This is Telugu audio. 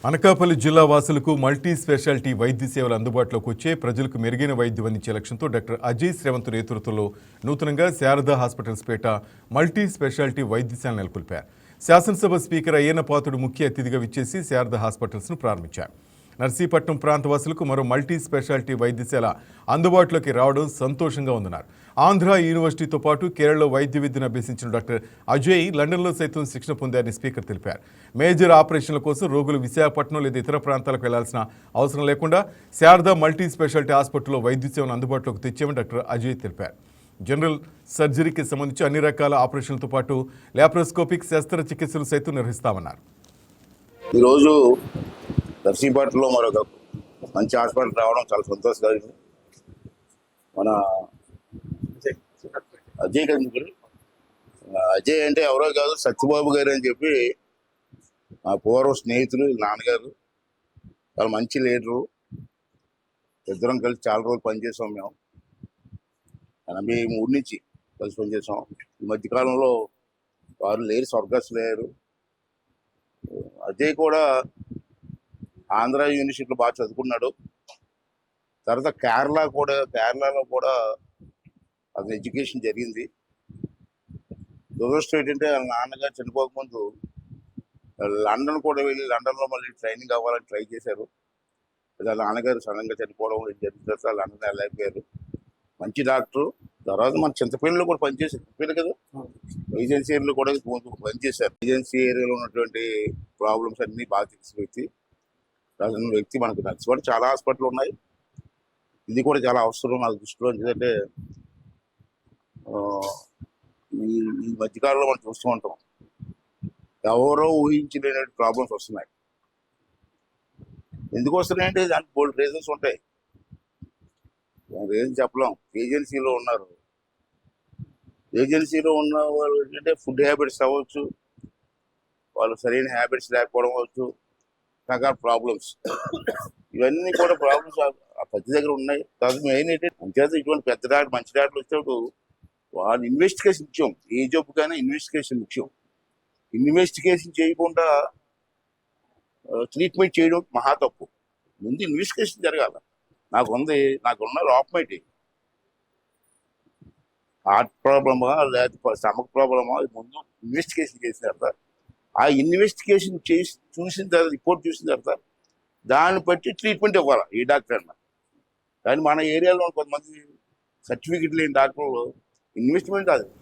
అనకాపల్లి జిల్లా వాసులకు మల్టీ స్పెషాలిటీ వైద్య సేవలు అందుబాటులోకి వచ్చే ప్రజలకు మెరుగైన వైద్యం అందించే లక్ష్యంతో డాక్టర్ అజయ్ శ్రవంత్ నేతృత్వంలో నూతనంగా శారదా హాస్పిటల్స్ పేట మల్టీ స్పెషాలిటీ వైద్యశాల నెలకొల్పారు. శాసనసభ స్పీకర్ అయ్యన్న పాత్రుడు ముఖ్య అతిథిగా విచ్చేసి శారదా హాస్పిటల్స్ను ప్రారంభించారు. నర్సీపట్నం ప్రాంతవాసులకు మరో మల్టీ స్పెషాలిటీ వైద్యశాల అందుబాటులోకి రావడం సంతోషంగా ఉందన్నారు. ఆంధ్ర యూనివర్సిటీతో పాటు కేరళలో వైద్య విద్యను అభ్యసించిన డాక్టర్ అజయ్ లండన్లో సైతం శిక్షణ పొందారని స్పీకర్ తెలిపారు. మేజర్ ఆపరేషన్ల కోసం రోగులు విశాఖపట్నం లేదా ఇతర ప్రాంతాలకు వెళ్లాల్సిన అవసరం లేకుండా శారదా మల్టీ స్పెషాలిటీ హాస్పిటల్లో వైద్య సేవను అందుబాటులోకి తెచ్చామని డాక్టర్ అజయ్ తెలిపారు. జనరల్ సర్జరీకి సంబంధించి అన్ని రకాల ఆపరేషన్లతో పాటు ల్యాప్రోస్కోపిక్ శస్త్రచికిత్సలు సైతం నిర్వహిస్తామన్నారు. ఈరోజు నర్సీపట్నంలో మరొక మంచి హాస్పిటల్ రావడం చాలా సంతోషకరం. మన అజయ్ గారు, అజయ్ అంటే ఎవరో కాదు, సత్యబాబు గారు అని చెప్పి మా పూర్వ స్నేహితులు, నాన్నగారు. చాలా మంచి లీడరు. ఇద్దరం కలిసి చాలా రోజులు పనిచేసాం. మేము 83 నుంచి కలిసి పనిచేసాం. ఈ మధ్యకాలంలో వారు లేరు, స్వర్గస్థులు లేరు. అజయ్ కూడా ఆంధ్ర యూనివర్సిటీలో బాగా చదువుకున్నాడు. తర్వాత కేరళలో కూడా అతని ఎడ్యుకేషన్ జరిగింది. దురదృష్టం ఏంటంటే వాళ్ళ నాన్నగారు చనిపోకముందు లండన్ కూడా వెళ్ళి లండన్లో మళ్ళీ ట్రైనింగ్ అవ్వాలని ట్రై చేశారు. వాళ్ళ నాన్నగారు సడన్గా చనిపోవడం జరిగిన తర్వాత లండన్ వెళ్ళలేకపోయారు. మంచి డాక్టరు. తర్వాత మన చింతపల్లిలో కూడా పనిచేశారు. చెప్పారు కదా, ఏజెన్సీ ఏరియాలో కూడా పనిచేశారు. ఏజెన్సీ ఏరియాలో ఉన్నటువంటి ప్రాబ్లమ్స్ అన్నీ బాగా తెలిసిన వ్యక్తి. మనకు నర్సిపట్నం చాలా హాస్పిటల్ ఉన్నాయి. ఇది కూడా చాలా అవసరం నాకు దృష్టిలో. ఎందుకంటే ఈ మధ్యకాలంలో మనం చూస్తూ ఉంటాం, ఎవరో ఊహించలేని ప్రాబ్లమ్స్ వస్తున్నాయి. ఎందుకు వస్తున్నాయంటే దానికి బోల్డ్ రీజన్స్ ఉంటాయి. ఏం చెప్పలేం. ఏజెన్సీలో ఉన్నారు. ఏజెన్సీలో ఉన్న వాళ్ళు ఏంటంటే ఫుడ్ హ్యాబిట్స్ అవ్వచ్చు, వాళ్ళు సరైన హ్యాబిట్స్ లేకపోవడం అవ్వచ్చు, రకరకాల ప్రాబ్లమ్స్. ఇవన్నీ కూడా ప్రాబ్లమ్స్ ప్రతి దగ్గర ఉన్నాయి. తర్వాత మెయిన్ ఏంటంటే అంచేత ఇటువంటి పెద్ద డాక్టర్, మంచి డాక్టర్లు వచ్చినప్పుడు వాళ్ళు ఇన్వెస్టిగేషన్ ముఖ్యం. ఏ జబ్బుకైనా ఇన్వెస్టిగేషన్ ముఖ్యం. ఇన్వెస్టిగేషన్ చేయకుండా ట్రీట్మెంట్ చేయడం మహా తప్పు. ముందు ఇన్వెస్టిగేషన్ జరగాల. నాకున్న లోపం ఏంటి, హార్ట్ ప్రాబ్లమా లేకపోతే స్టమక్ ప్రాబ్లమా, ముందు ఇన్వెస్టిగేషన్ చేసిన తర్వాత ఆ ఇన్వెస్టిగేషన్ చూసిన తర్వాత, రిపోర్ట్ చూసిన తర్వాత దాన్ని బట్టి ట్రీట్మెంట్ ఇవ్వాలి ఏ డాక్టర్ అన్నా. కానీ మన ఏరియాలో కొంతమంది సర్టిఫికెట్ లేని డాక్టర్లు ఇన్వెస్ట్మెంట్ అది